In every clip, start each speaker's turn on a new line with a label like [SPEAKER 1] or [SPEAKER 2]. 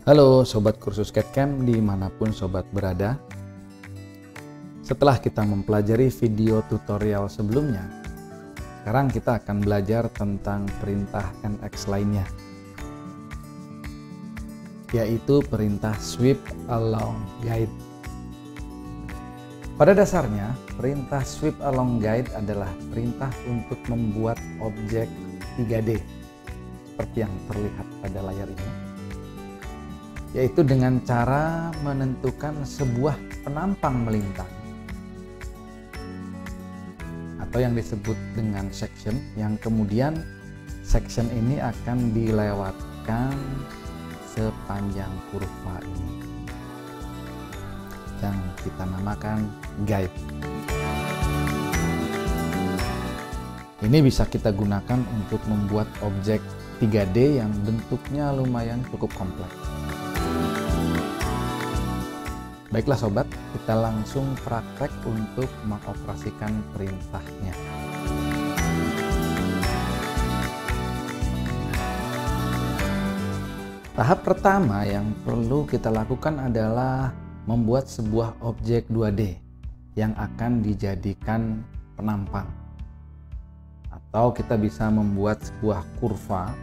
[SPEAKER 1] Halo Sobat Kursus CAD/CAM dimanapun Sobat berada. Setelah kita mempelajari video tutorial sebelumnya, sekarang kita akan belajar tentang perintah NX lainnya, yaitu perintah Sweep Along Guide. Pada dasarnya, perintah Sweep Along Guide adalah perintah untuk membuat objek 3D seperti yang terlihat pada layar ini, yaitu dengan cara menentukan sebuah penampang melintang atau yang disebut dengan section, yang kemudian section ini akan dilewatkan sepanjang kurva ini yang kita namakan guide. Ini bisa kita gunakan untuk membuat objek 3D yang bentuknya lumayan cukup kompleks. Baiklah sobat, kita langsung praktek untuk mengoperasikan perintahnya. Tahap pertama yang perlu kita lakukan adalah membuat sebuah objek 2D yang akan dijadikan penampang. Atau kita bisa membuat sebuah kurva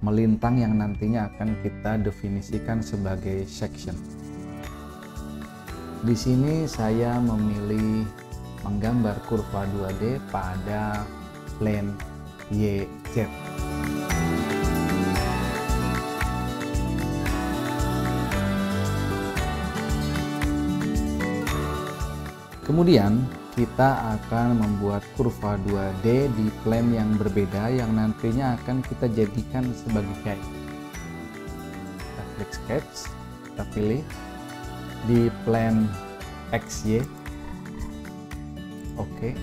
[SPEAKER 1] melintang yang nantinya akan kita definisikan sebagai section. Di sini saya memilih menggambar kurva 2D pada plane YZ. Kemudian kita akan membuat kurva 2D di plane yang berbeda yang nantinya akan kita jadikan sebagai guide. Kita klik sketch, kita pilih di plane XY. Oke.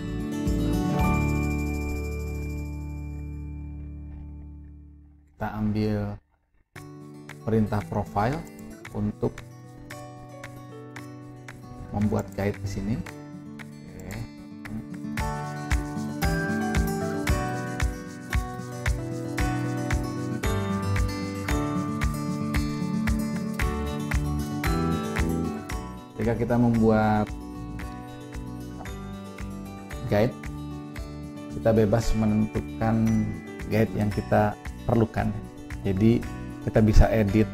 [SPEAKER 1] Kita ambil perintah profile untuk membuat guide di sini. Oke. Ketika kita membuat guide, kita bebas menentukan guide yang kita perlukan. Jadi kita bisa edit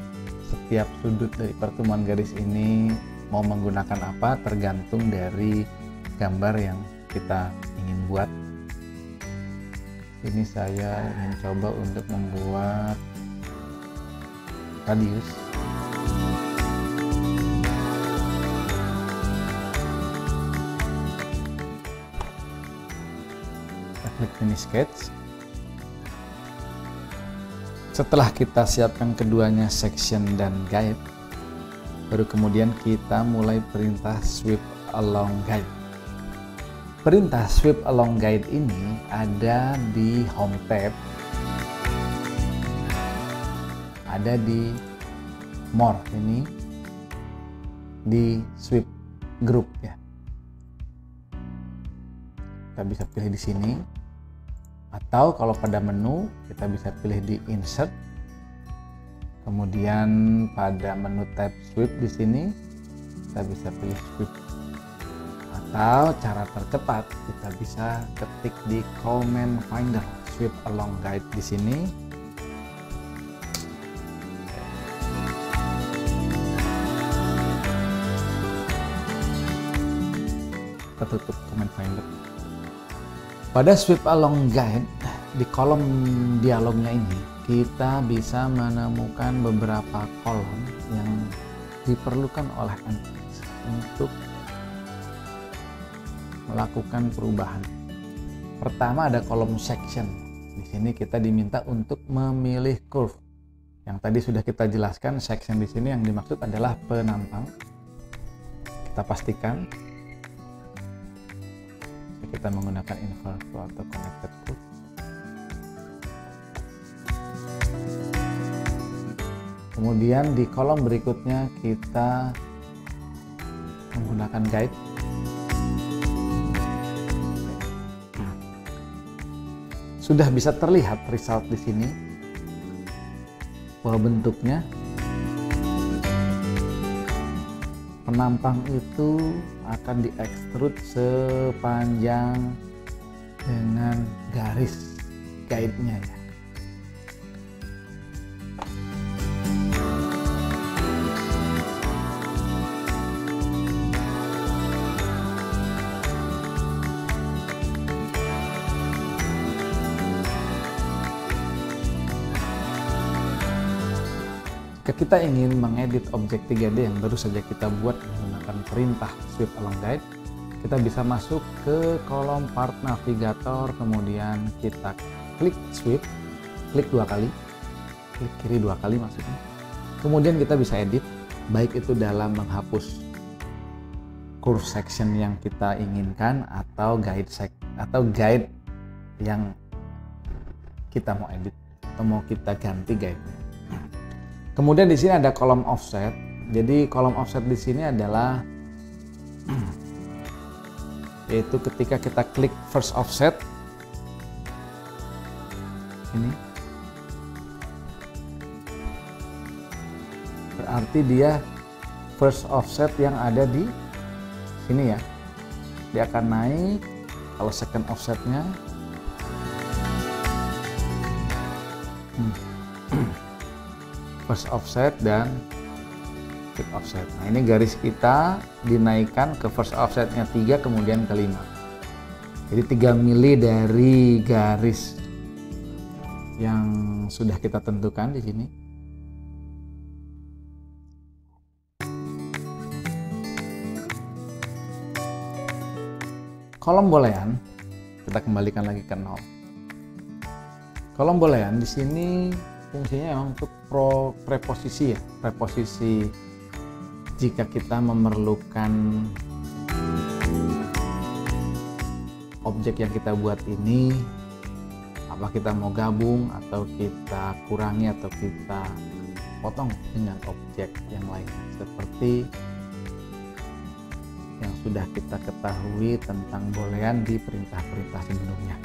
[SPEAKER 1] setiap sudut dari pertemuan garis ini mau menggunakan apa tergantung dari gambar yang kita ingin buat. Ini saya ingin coba untuk membuat radius. Kita klik finish sketch. Setelah kita siapkan keduanya section dan guide, baru kemudian kita mulai perintah Sweep Along Guide. Perintah Sweep Along Guide ini ada di Home tab, ada di More, ini di Sweep Group ya. Kita bisa pilih di sini, atau kalau pada menu kita bisa pilih di Insert. Kemudian pada menu tab Sweep di sini kita bisa pilih Sweep, atau cara tercepat kita bisa ketik di Command Finder Sweep Along Guide di sini. Kita tutup Command Finder. Pada Sweep Along Guide di kolom dialognya ini kita bisa menemukan beberapa kolom yang diperlukan oleh NX untuk melakukan perubahan. Pertama ada kolom section. Di sini kita diminta untuk memilih curve. Yang tadi sudah kita jelaskan, section di sini yang dimaksud adalah penampang. Kita pastikan kita menggunakan inverse atau connected curve. Kemudian di kolom berikutnya kita menggunakan guide. Sudah bisa terlihat result di sini bahwa bentuknya penampang itu akan diekstrud sepanjang dengan garis guide-nya ya. Jika kita ingin mengedit objek 3D yang baru saja kita buat menggunakan perintah Sweep Along Guide, kita bisa masuk ke kolom part navigator, kemudian kita klik sweep, klik 2 kali, klik kiri 2 kali maksudnya. Kemudian kita bisa edit, baik itu dalam menghapus curve section yang kita inginkan atau guide yang kita mau edit atau mau kita ganti guide-nya. Kemudian di sini ada kolom offset. Jadi kolom offset di sini adalah yaitu ketika kita klik first offset ini berarti dia first offset yang ada di sini ya. Dia akan naik. Kalau second offsetnya first offset dan fifth offset. Nah, ini garis kita dinaikkan ke first offsetnya 3 kemudian ke 5. Jadi 3 mili dari garis yang sudah kita tentukan di sini. Kolom boolean kita kembalikan lagi ke 0. Kolom boolean di sini fungsinya memang untuk preposisi ya, preposisi jika kita memerlukan objek yang kita buat ini, apa kita mau gabung atau kita kurangi atau kita potong dengan objek yang lain, seperti yang sudah kita ketahui tentang boolean di perintah-perintah sebelumnya.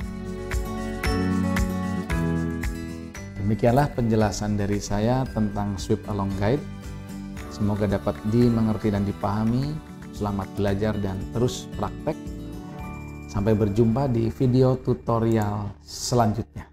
[SPEAKER 1] Demikianlah penjelasan dari saya tentang Sweep Along Guide. Semoga dapat dimengerti dan dipahami. Selamat belajar dan terus praktek. Sampai berjumpa di video tutorial selanjutnya.